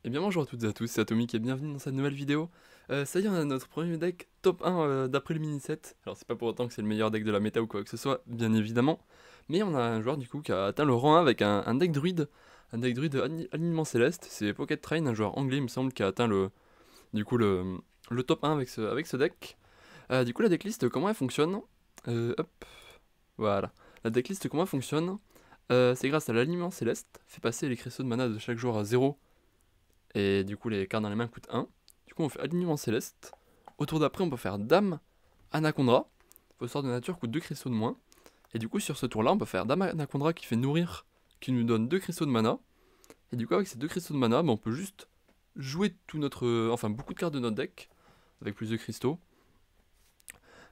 Eh bien bonjour à toutes et à tous, c'est Atomic et bienvenue dans cette nouvelle vidéo. Ça y est, on a notre premier deck top 1 d'après le mini set. Alors c'est pas pour autant que c'est le meilleur deck de la méta ou quoi que ce soit, bien évidemment. Mais on a un joueur du coup qui a atteint le rang 1 avec un deck druide. Un deck druide alignement céleste, c'est Pocket Train, un joueur anglais il me semble qui a atteint le top 1 avec ce deck. Du coup la decklist comment elle fonctionne hop, voilà. La decklist comment elle fonctionne c'est grâce à l'alignement céleste, fait passer les cristaux de mana de chaque joueur à 0. Et du coup, les cartes dans les mains coûtent 1. Du coup, on fait alignement céleste. Au tour d'après, on peut faire Dame Anaconda. Vos sorts de nature coûtent 2 cristaux de moins. Et du coup, sur ce tour-là, on peut faire Dame Anaconda qui fait nourrir, qui nous donne 2 cristaux de mana. Et du coup, avec ces 2 cristaux de mana, on peut juste jouer enfin, beaucoup de cartes de notre deck avec plus de cristaux.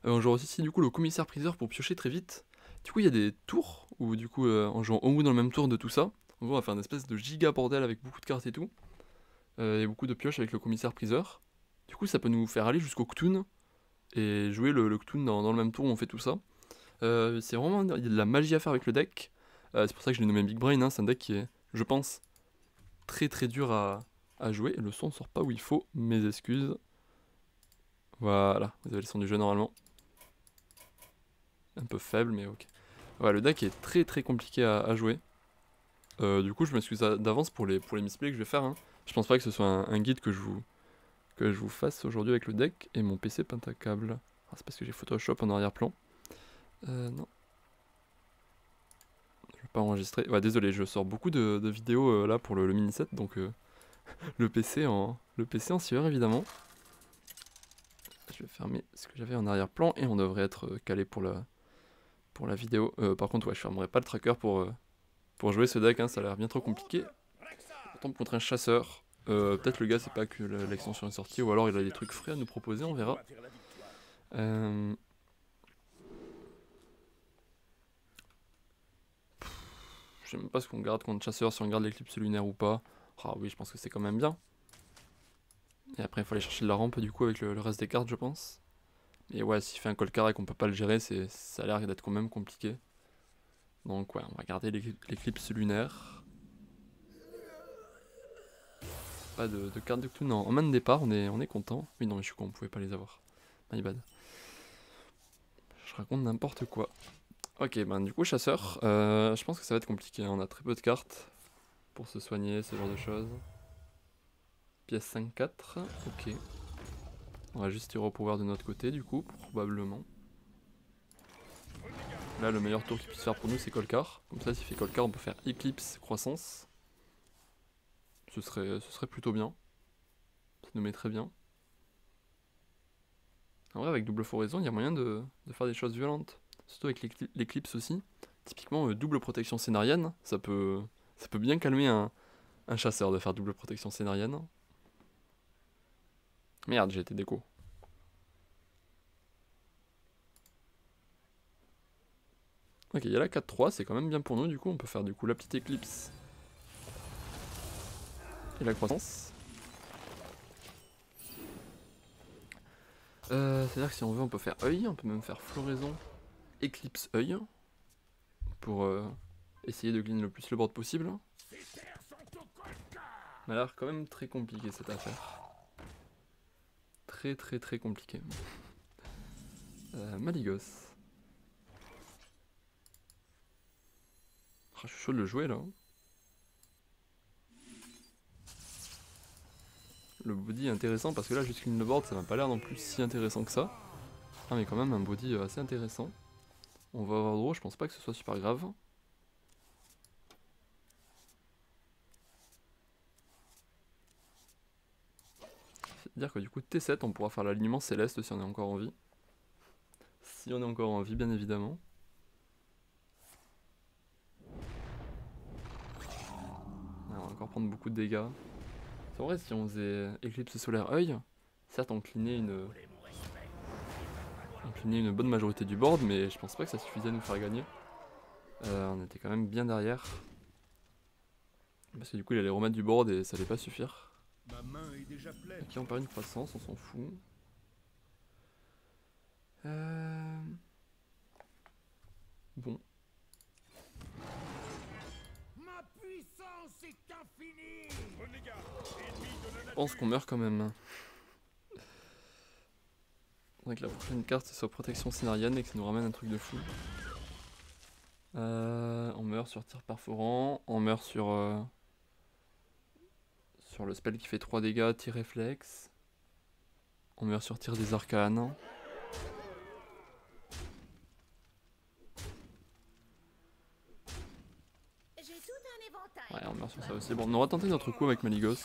On joue aussi du coup le commissaire priseur pour piocher très vite. Du coup, il y a des tours où du coup, en jouant au bout dans le même tour de tout ça, en gros, on va faire une espèce de giga bordel avec beaucoup de cartes et tout. Et beaucoup de pioches avec le commissaire priseur. Du coup, ça peut nous faire aller jusqu'au Cthulhu et jouer le Cthulhu dans le même tour où on fait tout ça. C'est vraiment, il y a de la magie à faire avec le deck. C'est pour ça que je l'ai nommé Big Brain, hein. C'est un deck qui est, je pense, très très dur à jouer. Et le son ne sort pas où il faut, mes excuses. Voilà, vous avez le son du jeu normalement. Un peu faible, mais ok. Ouais, le deck est très très compliqué à jouer. Du coup, je m'excuse d'avance pour les misplays que je vais faire, hein. Je pense pas que ce soit un guide que je vous fasse aujourd'hui avec le deck et mon PC pentacable. Ah, c'est parce que j'ai Photoshop en arrière-plan. Non. Je vais pas enregistrer. Ouais, désolé, je sors beaucoup de vidéos là pour le mini set, donc le PC en sueur évidemment. Je vais fermer ce que j'avais en arrière-plan et on devrait être calé pour la vidéo. Par contre, ouais, je fermerai pas le tracker pour jouer ce deck, hein, ça a l'air bien trop compliqué. On tombe contre un chasseur. Peut-être le gars c'est pas que l'extension est sortie ou alors il a des trucs frais à nous proposer, on verra. Je sais même pas ce qu'on garde contre chasseur, si on garde l'éclipse lunaire ou pas. Ah oui, je pense que c'est quand même bien. Et après il faut aller chercher de la rampe du coup avec le reste des cartes je pense. Et ouais, s'il fait un colcar et qu'on peut pas le gérer, ça a l'air d'être quand même compliqué. Donc ouais, on va garder l'éclipse lunaire. Pas de carte de Cthulhu en main de départ, on est content. Oui non mais je suis con, on pouvait pas les avoir. My bad. Je raconte n'importe quoi. Ok, ben du coup chasseur, je pense que ça va être compliqué, hein. On a très peu de cartes pour se soigner, ce genre de choses. Pièce 5-4, ok. On va juste tirer au pouvoir de notre côté du coup, probablement. Là le meilleur tour qu'il puisse faire pour nous c'est Colcar. Comme ça s'il fait Colcar on peut faire Eclipse, Croissance. Ce serait plutôt bien. Ça nous met très bien. En vrai avec double floraison il y a moyen de faire des choses violentes. Surtout avec l'éclipse aussi. Typiquement double protection scénarienne, ça peut bien calmer un chasseur de faire double protection scénarienne. Merde, j'ai été déco. Ok, il y a la 4-3, c'est quand même bien pour nous, du coup on peut faire du coup la petite éclipse. Et la croissance. C'est-à-dire que si on veut on peut faire œil, on peut même faire floraison, éclipse œil. Pour essayer de gagner le plus le board possible. Ça a l'air quand même très compliqué cette affaire. Très très très compliqué. Maligos. Ah, je suis chaud de le jouer là. Le body est intéressant parce que là jusqu'à le board ça m'a pas l'air non plus si intéressant que ça. Ah mais quand même un body assez intéressant. On va avoir draw, je pense pas que ce soit super grave. C'est-à-dire que du coup T7 on pourra faire l'alignement céleste si on est encore en vie. Si on est encore en vie bien évidemment. Ah, on va encore prendre beaucoup de dégâts. C'est vrai si on faisait éclipse solaire œil, certes on clinait une bonne majorité du board mais je pense pas que ça suffisait à nous faire gagner. On était quand même bien derrière. Parce que du coup il allait remettre du board et ça allait pas suffire. Ok on perd une croissance, on s'en fout. Bon. Ma puissance est infinie. pense qu'on meurt quand même. Faudrait que la prochaine carte soit protection scénarienne et que ça nous ramène un truc de fou. On meurt sur tir perforant, on meurt sur le spell qui fait 3 dégâts, tir réflexe. On meurt sur tir des arcanes. Ouais, on meurt sur ça aussi. Bon, on aura tenté notre coup avec Maligos.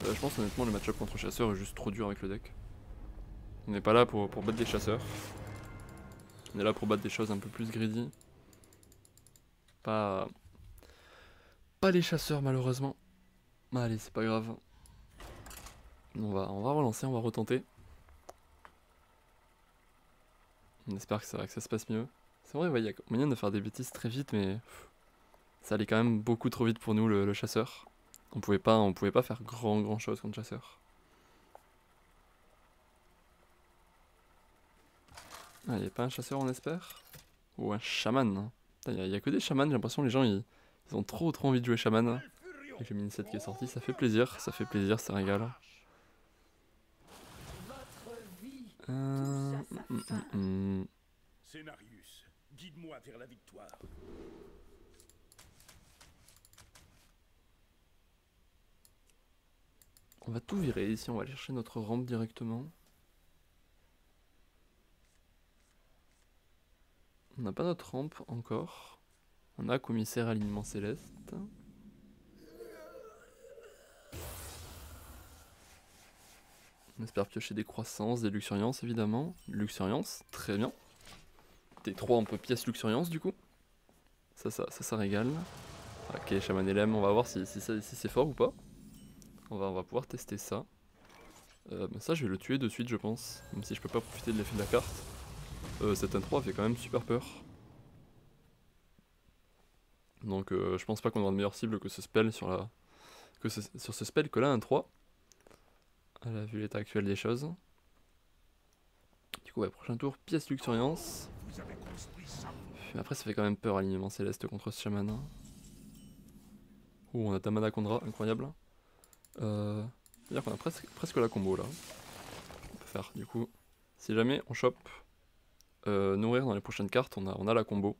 Je pense honnêtement le match-up contre chasseur est juste trop dur avec le deck. On n'est pas là pour battre des chasseurs. On est là pour battre des choses un peu plus greedy. Pas les chasseurs malheureusement. Allez, c'est pas grave. On va relancer, on va retenter. On espère que ça se passe mieux. C'est vrai, il y a moyen de faire des bêtises très vite, mais ça allait quand même beaucoup trop vite pour nous, le chasseur. On pouvait pas faire grand chose contre le chasseur. Ah, y a pas un chasseur on espère? Ou un chaman. Il y a que des chamans, j'ai l'impression que les gens ils ont trop envie de jouer chaman. Avec le mini set qui est sorti, ça fait plaisir, ça régale. Scénarius, guide-moi vers la victoire. On va tout virer ici, on va aller chercher notre rampe directement. On n'a pas notre rampe encore. On a commissaire alignement céleste. On espère piocher des croissances, des luxuriances évidemment. Luxuriance, très bien. T3 on peut pièce luxuriance du coup. Ça régale. Ok, chaman LM, on va voir si c'est fort ou pas. On va pouvoir tester ça. Ça je vais le tuer de suite je pense. Même si je peux pas profiter de l'effet de la carte. Cet N3 fait quand même super peur. Donc je pense pas qu'on aura de meilleure cible que ce spell sur ce spell que là, un 3. Vu l'état actuel des choses. Du coup, ouais, prochain tour, pièce luxuriance. Mais après, ça fait quand même peur alignement céleste contre ce chaman. Ouh, on a Damana Kondra, incroyable. C'est-à-dire qu'on a presque la combo là. On peut faire, du coup, si jamais on chope nourrir dans les prochaines cartes, on a la combo.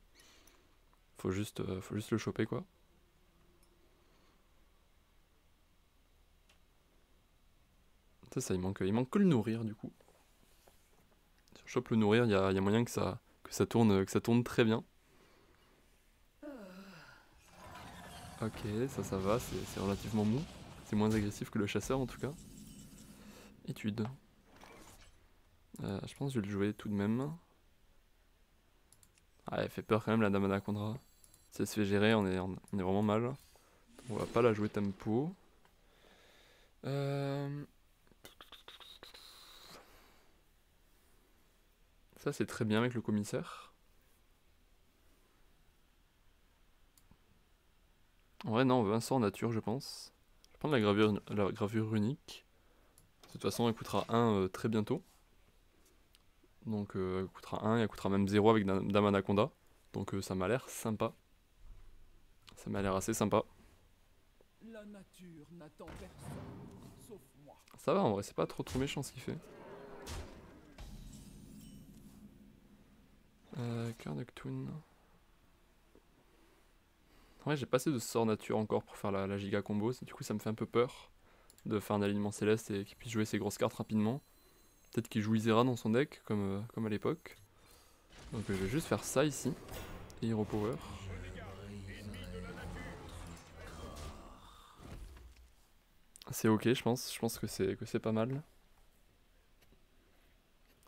Faut juste le choper quoi. Ça il manque que le nourrir du coup. Si on chope le nourrir, il y a moyen que ça tourne très bien. Ok, ça va, c'est relativement mou. C'est moins agressif que le chasseur en tout cas. Étude. Je pense que je vais le jouer tout de même. Ah, elle fait peur quand même la Dame Anaconda. Si elle se fait gérer, on est vraiment mal. On va pas la jouer tempo. Ça c'est très bien avec le commissaire. En vrai non, on veut un sort nature je pense. Je vais prendre la gravure unique. De toute façon elle coûtera 1 très bientôt. Donc elle coûtera 1 et elle coûtera même 0 avec Dame Anaconda. Donc ça m'a l'air sympa. Ça m'a l'air assez sympa. La nature n'attend personne, sauf moi. Ça va en vrai, c'est pas trop méchant ce qu'il fait. Cœur Nocturne. Ouais, j'ai pas assez de sort nature encore pour faire la giga combo. Du coup, ça me fait un peu peur de faire un alignement céleste et qu'il puisse jouer ses grosses cartes rapidement. Peut-être qu'il joue Isera dans son deck, comme à l'époque. Donc je vais juste faire ça ici. Et Hero Power. C'est ok, je pense. Je pense que c'est pas mal.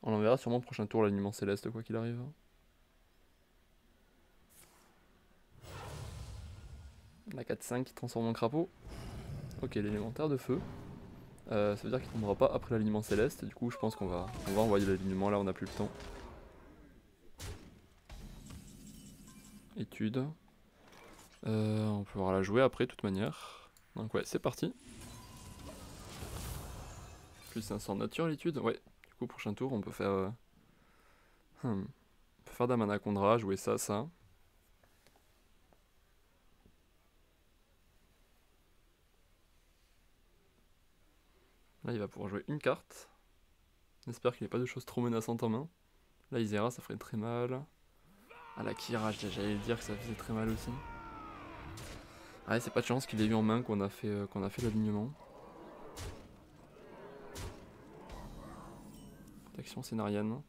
On en verra sûrement prochain tour l'alignement céleste, quoi qu'il arrive. La 4-5 qui transforme en crapaud. Ok, l'élémentaire de feu. Ça veut dire qu'il tombera pas après l'alignement céleste. Du coup, je pense qu'on va envoyer l'alignement. Là, on n'a plus le temps. Étude. On pourra la jouer après, de toute manière. Donc ouais, c'est parti. Plus 500 nature l'étude. Ouais. Du coup, prochain tour, on peut faire... On peut faire Dame Anaconda, jouer ça. Là il va pouvoir jouer une carte. J'espère qu'il n'y a pas de choses trop menaçantes en main. Là Isera ça ferait très mal. Ah la Kira, j'allais dire que ça faisait très mal aussi. Ah ouais, c'est pas de chance qu'il ait eu en main qu'on a fait l'alignement. Protection scénarienne.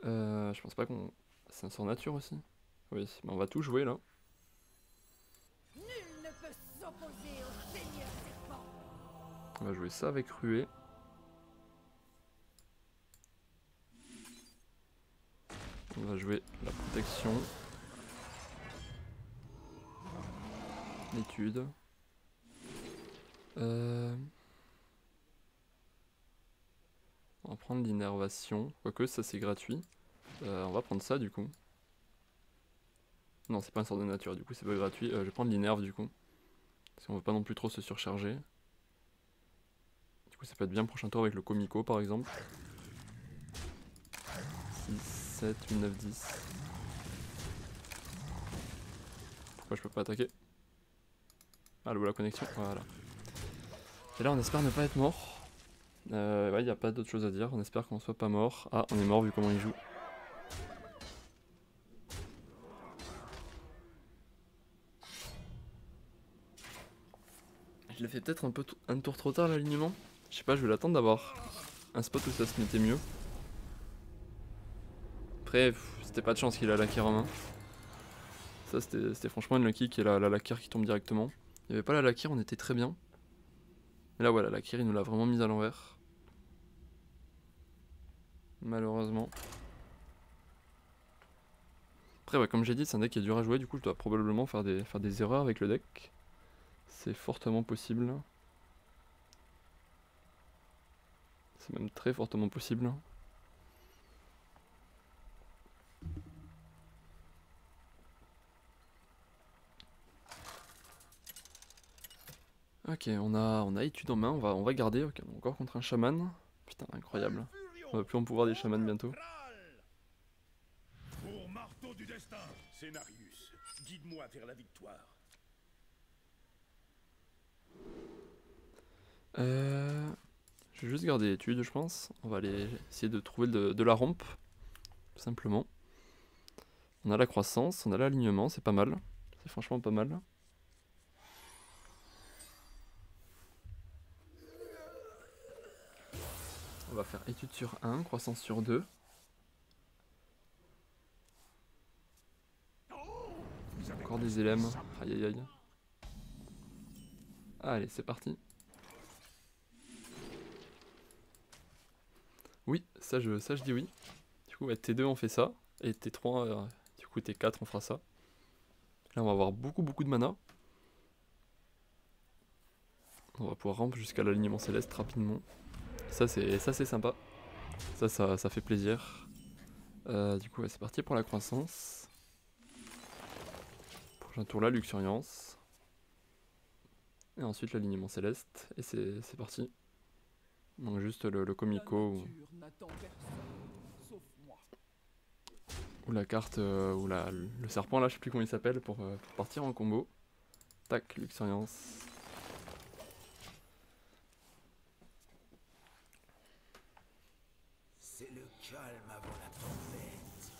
Je pense pas qu'on... C'est un sort nature aussi. Oui, mais on va tout jouer là. Nul ne peut s'opposer au Seigneur Serpent. On va jouer ça avec Ruée. On va jouer la protection. L'étude. On va prendre l'innervation. Quoique ça c'est gratuit. On va prendre ça du coup. Non, c'est pas un sort de nature, du coup c'est pas gratuit. Je vais prendre l'innerve du coup. Parce qu'on veut pas non plus trop se surcharger. Du coup ça peut être bien prochain tour avec le Comico par exemple. 6, 7, 8, 9, 10. Pourquoi je peux pas attaquer? Allô, la connexion, voilà. Et là on espère ne pas être mort. Ouais, y a pas d'autre chose à dire, on espère qu'on soit pas mort. Ah, on est mort vu comment il joue. Je l'ai fait peut-être un tour trop tard l'alignement. Je sais pas, je vais l'attendre d'avoir un spot où ça se mettait mieux. Après, c'était pas de chance qu'il a la Kir en main. Ça c'était franchement une lucky qui est la Lakir qui tombe directement. Il n'y avait pas la Lakir, on était très bien. Mais là voilà, la Lakir il nous l'a vraiment mise à l'envers. Malheureusement. Après ouais, comme j'ai dit, c'est un deck qui est dur à jouer, du coup je dois probablement faire des erreurs avec le deck. C'est fortement possible. C'est même très fortement possible. Ok, on a étude en main, on va garder, ok, encore contre un chaman. Putain, incroyable. On va plus en pouvoir des chamans bientôt. Pour marteau du destin, Scénarius, guide-moi vers la victoire. Je vais juste garder étude, je pense. On va aller essayer de trouver de la rampe, tout simplement. On a la croissance, on a l'alignement, c'est pas mal. C'est franchement pas mal. On va faire étude sur 1, croissance sur 2. Encore des élèves. Aïe aïe aïe. Allez, c'est parti. Oui, ça je dis oui. Du coup, ouais, T2 on fait ça. Et T3, du coup T4 on fera ça. Là on va avoir beaucoup de mana. On va pouvoir ramper jusqu'à l'alignement céleste rapidement. Ça c'est sympa. Ça fait plaisir. Du coup ouais, c'est parti pour la croissance. Prochain tour là, luxuriance. Et ensuite l'alignement céleste. Et c'est parti. Donc juste le Comico ou la carte ou le serpent là, je sais plus comment il s'appelle pour partir en combo. Tac, luxuriance. C'est le calme avant la tempête.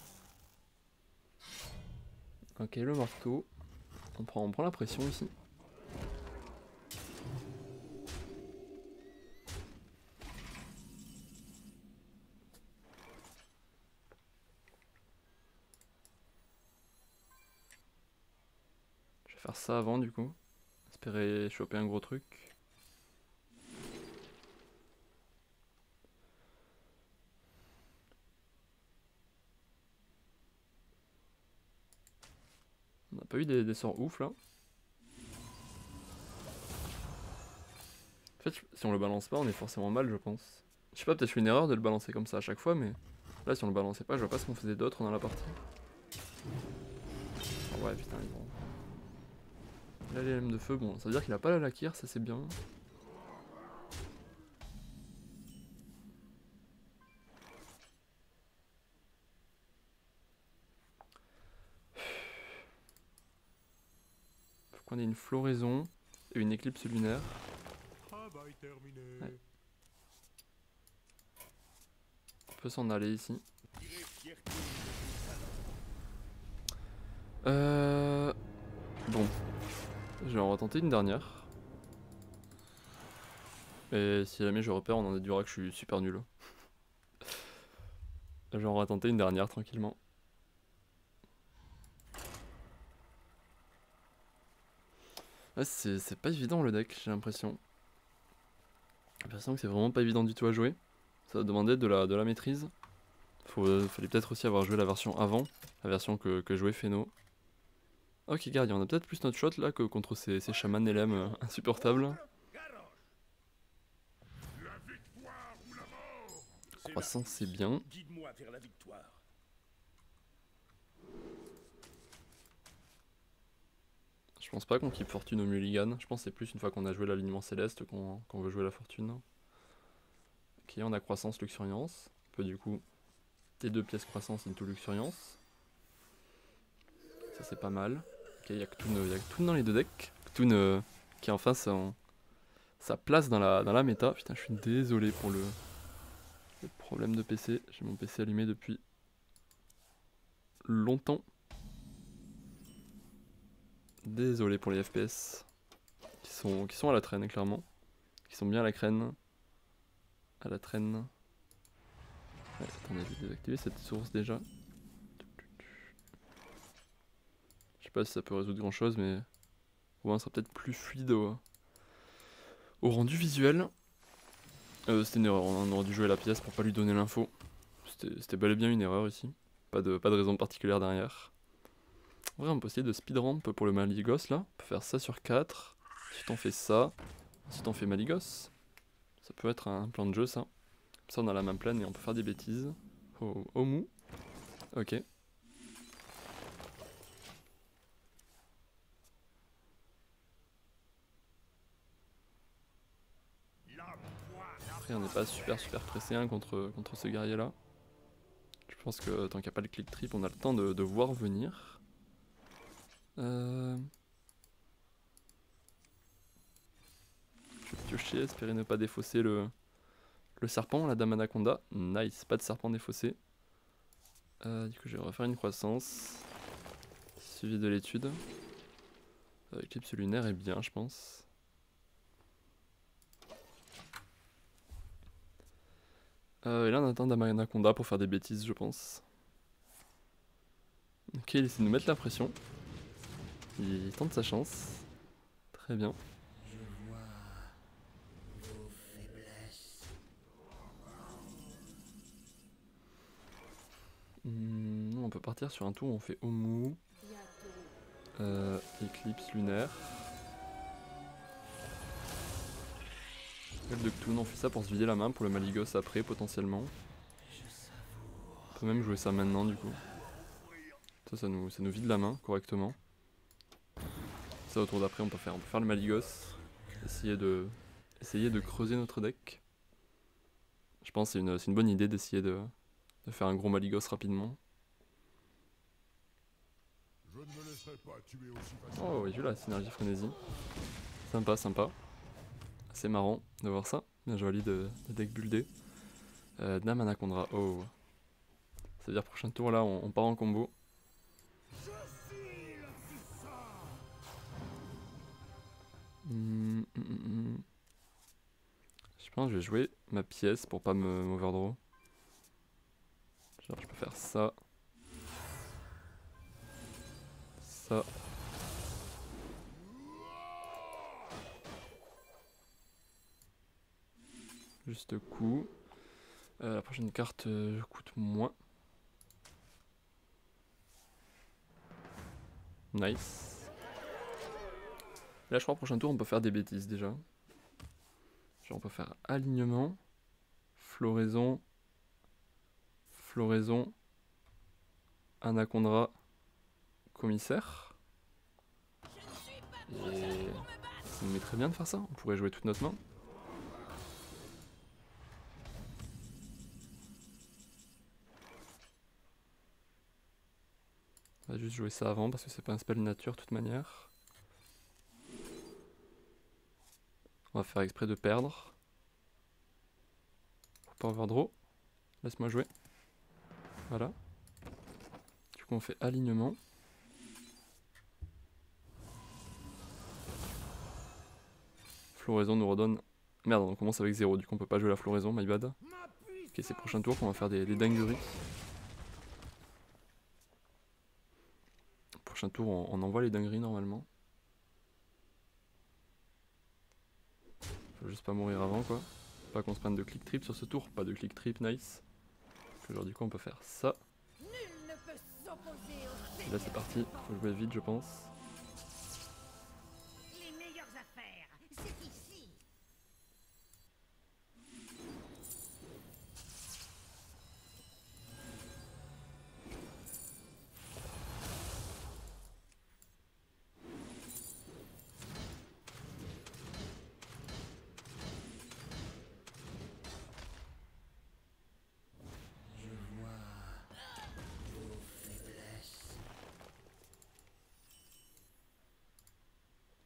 Ok, le marteau. On prend la pression ici. Je vais faire ça avant du coup. Espérer choper un gros truc. On n'a pas eu des sorts ouf là. En fait, si on le balance pas, on est forcément mal, je pense. Je sais pas, peut-être je fais une erreur de le balancer comme ça à chaque fois, mais là, si on le balançait pas, je vois pas ce qu'on faisait d'autre dans la partie. Oh ouais, putain, ils vont. Là, les lames de feu, bon, ça veut dire qu'il a pas la Lakir, ça c'est bien. Faut qu'on ait une floraison et une éclipse lunaire. Travail terminé. Ouais. peut s'en aller ici. Bon, je vais en retenter une dernière. Et si jamais je repère, on en déduira que je suis super nul. Je vais en retenter une dernière tranquillement. Ouais, c'est pas évident le deck, j'ai l'impression. J'ai l'impression que c'est vraiment pas évident du tout à jouer. Ça va demander de la maîtrise. Fallait peut-être aussi avoir joué la version avant, la version que jouait Feno. Ok, regarde, on a peut-être plus notre shot là que contre ces chamans LM insupportables. Croissance, c'est bien. Guide-moi vers la victoire. Je pense pas qu'on keep fortune au mulligan. Je pense que c'est plus une fois qu'on a joué l'alignement céleste qu'on veut jouer la fortune. Ok, on a croissance, luxuriance. On peut du coup T2 pièces croissance into luxuriance. Ça c'est pas mal. Ok, il y a Ktun dans les deux decks. Ktun qui est enfin sa place dans la méta. Putain, je suis désolé pour le problème de PC. J'ai mon PC allumé depuis longtemps. Désolé pour les FPS qui sont à la traîne clairement. Qui sont bien à la traîne. À la traîne. Ouais, attendez, je vais désactiver cette source déjà. Je sais pas si ça peut résoudre grand chose, mais au moins ça sera peut-être plus fluide au rendu visuel. C'était une erreur, on aurait dû jouer la pièce pour pas lui donner l'info. C'était bel et bien une erreur ici. Pas de raison particulière derrière. En vrai, on peut essayer de speedramp pour le Maligos là. On peut faire ça sur 4. Ensuite on fait ça. Ensuite on fait Maligos. Ça peut être un plan de jeu ça. Comme ça on a la main pleine et on peut faire des bêtises. Au mou. Ok. Après on n'est pas super pressé hein, contre ce guerrier là. Je pense que tant qu'il n'y a pas le click trip, on a le temps de voir venir. Je vais piocher, espérer ne pas défausser le serpent, la dame anaconda. Nice, pas de serpent défaussé. Du coup, je vais refaire une croissance. Suivi de l'étude. Éclipse lunaire est bien, je pense. Et là, on attend dame anaconda pour faire des bêtises, je pense. Ok, il essaie de nous mettre la pression. Il tente sa chance. Très bien. On peut partir sur un tour où on fait Omu. Éclipse lunaire. De Ktun, on fait ça pour se vider la main pour le Maligos après potentiellement. On peut même jouer ça maintenant du coup. Ça nous vide la main correctement. Ça au tour d'après on peut faire le Maligos. Essayer de creuser notre deck. Je pense que c'est une bonne idée d'essayer de faire un gros Maligos rapidement. Oh oui, j'ai la synergie frénésie. Sympa, sympa. C'est marrant de voir ça. Bien joli de deck buildé. Dame Anaconda. Oh. Ça veut dire prochain tour là, on part en combo. Je pense que je vais jouer ma pièce pour pas m'overdraw. Genre je peux faire ça. Ça. Juste coup. La prochaine carte coûte moins. Nice. Là je crois prochain tour on peut faire des bêtises déjà. Genre on peut faire alignement, floraison, anaconda, commissaire. Et ça nous met très bien de faire ça, on pourrait jouer toute notre main. On va juste jouer ça avant parce que c'est pas un spell nature de toute manière. On va faire exprès de perdre. Pour pas overdraw. laisse-moi jouer. Voilà. Du coup on fait alignement. Floraison nous redonne... Merde, on commence avec 0, du coup on peut pas jouer la floraison, my bad. Ok, c'est prochain tour qu'on va faire des dingueries. Prochain tour on envoie les dingueries normalement. Faut juste pas mourir avant quoi. Pas qu'on se prenne de click trip sur ce tour, pas de click trip, nice. Alors du coup on peut faire ça. Et là c'est parti, faut jouer vite je pense. Les meilleures affaires, c'est ici.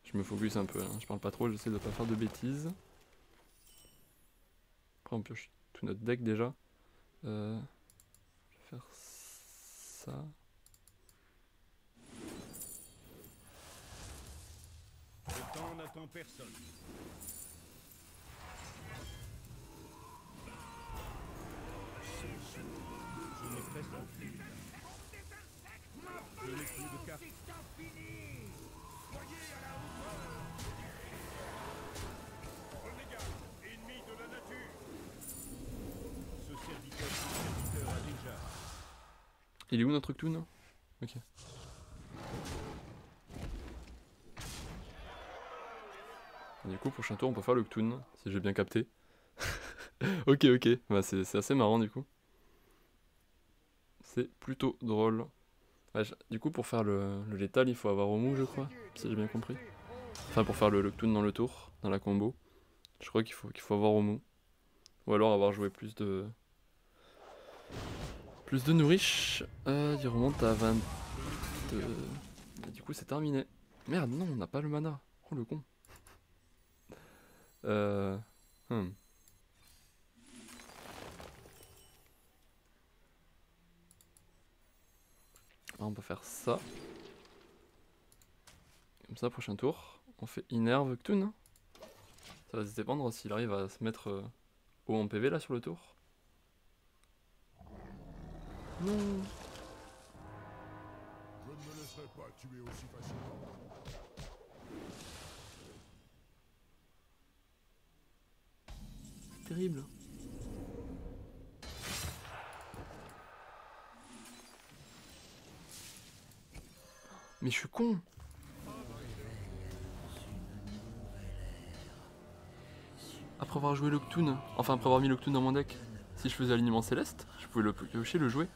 Je me focus un peu, hein. Je parle pas trop, j'essaie de pas faire de bêtises. Après on pioche tout notre deck déjà. Je vais faire ça. Le temps n'attend personne. Je n'ai presque plus. Je n'ai plus de cartes. Renégat, ennemi de la nature. Ce serviteur a déjà. Il est où notre Toon? Ok. Du coup, prochain tour, on peut faire le Toon, si j'ai bien capté. Ok, ok. Bah, c'est assez marrant du coup. C'est plutôt drôle. Ouais, du coup, pour faire le létal, il faut avoir au mou, je crois, si j'ai bien compris. Enfin, pour faire le Toon dans le tour, dans la combo. Je crois qu'il faut avoir au mou. Ou alors avoir joué plus de nourriche. Il remonte à 20. Et du coup, c'est terminé. Merde, non, on n'a pas le mana. Oh le con. On peut faire ça. Comme ça, prochain tour. On fait Innerve Toon. Ça va se dépendre s'il arrive à se mettre haut en PV là sur le tour. Non. Je ne me laisserai pas tuer aussi facilement. C'est terrible. Mais je suis con. Après avoir joué l'Octoon, enfin après avoir mis l'Octoon dans mon deck, si je faisais alignement céleste, je pouvais le piocher, le jouer.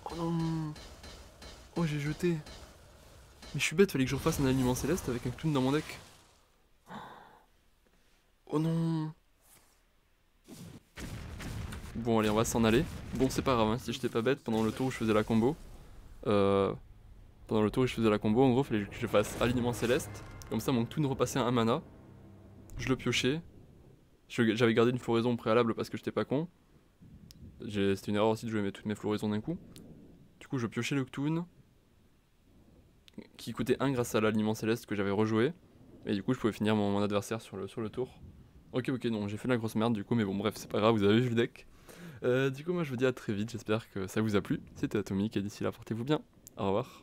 Oh non. Oh j'ai jeté. Mais je suis bête, fallait que je refasse un alignement céleste avec un Octoon dans mon deck. Oh non. Bon allez, on va s'en aller. Bon c'est pas grave, hein, si j'étais pas bête, pendant le tour où je faisais la combo, en gros fallait que je fasse alignement céleste. Comme ça mon Octoon repassait un mana. Je le piochais. J'avais gardé une floraison préalable parce que j'étais pas con. C'était une erreur aussi de jouer toutes mes floraisons d'un coup. Du coup je piochais le Octoon, qui coûtait 1 grâce à l'alignement céleste que j'avais rejoué. Et du coup je pouvais finir mon adversaire sur le tour. Ok, non, j'ai fait la grosse merde du coup, mais bon bref, c'est pas grave, vous avez vu le deck. Du coup moi je vous dis à très vite, j'espère que ça vous a plu. C'était Atomic et d'ici là portez-vous bien. Au revoir.